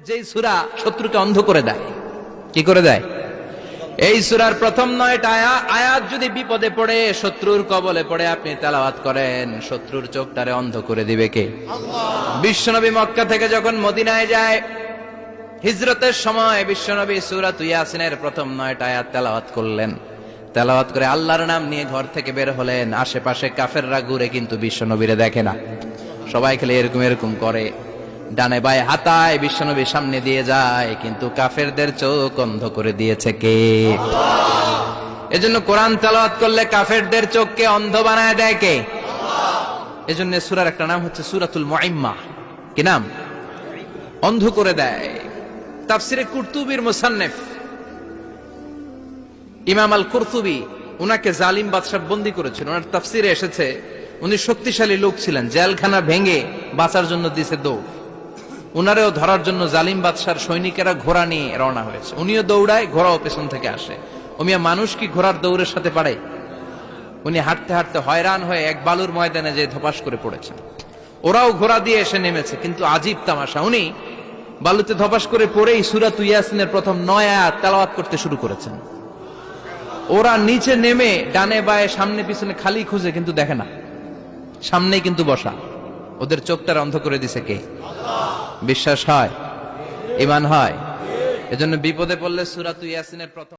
যেই সূরা শত্রুকে অন্ধ করে দেয়, কি করে দেয়? এই সূরার প্রথম 9টা আয়াত যদি বিপদে পড়ে, শত্রুর কবলে পড়ে আপনি তেলাওয়াত করেন, শত্রুর চোখটারে অন্ধ করে দিবে কে? আল্লাহ। বিশ্বনবী মক্কা থেকে যখন মদিনায় যায়, হিজরতের সময় বিশ্বনবী সূরাতুল ইয়াসিনের প্রথম 9টা আয়াত তেলাওয়াত করলেন। তেলাওয়াত করে আল্লাহর নাম নিয়ে ঘর থেকে বের হলেন। আশেপাশে কাফেররা ঘুরে কিন্তু বিশ্বনবীরে দেখে না, সবাই খেলে এরকম এরকম করে, ডানে বায়ে হাতায় বিশ্বনবীর সামনে দিয়ে যায়, কিন্তু কাফেরদের চোখ অন্ধ করে দিয়েছে কে? আল্লাহ। এজন্য কোরআন তেলাওয়াত করলে কাফেরদের চোখকে অন্ধ বানায় দেয় কে? আল্লাহ। এজন্য সূরার একটা নাম হচ্ছে সূরাতুল মুআম্মাহ। কি নাম? অন্ধ করে দেয়। তাফসিরে কুরতুবীর মুসান্নিফ ইমাম আল কুরতুবী, উনাকে জালিম বাদশা বন্দী করেছিল। ওনার তাফসিরে এসেছে উনি শক্তিশালী লোক ছিলেন, জেলখানা ভেঙে বাঁচার জন্য দিছে দৌড়। উনারেও ধরার জন্য জালিম বাদশার সৈনিকেরা ঘোড়া নিয়ে রওনা হয়েছে। উনিও দৌড়ায়, ঘোড়াও পেছন থেকে আসে। ওমিয়া মানুষ কি ঘোড়ার দৌড়ের সাথে পারে? উনি হাঁটতে হাঁটতে হয়রান হয়ে এক বালুর ময়দানে যে ধপাস করে পড়েছেন। ওরাও ঘোড়া দিয়ে এসে নেমেছে, কিন্তু আজীব তামাশা, উনি বালুতে ধপাস করে পড়েই সূরাতুল ইয়াসিনের প্রথম 9 আয়াত তেলাওয়াত করতে শুরু করেছেন। ওরা নিচে নেমে ডানে বায়ে সামনে পিছনে খালি খুঁজে, কিন্তু দেখে না, সামনেই কিন্তু বসা। ওদের চোখটার অন্ধ করে দিছে কে? আল্লাহ। বিশ্বাস হয়? ঈমান হয়? এজন্য বিপদে পড়লে সূরাতুল ইয়াসিনের প্রথম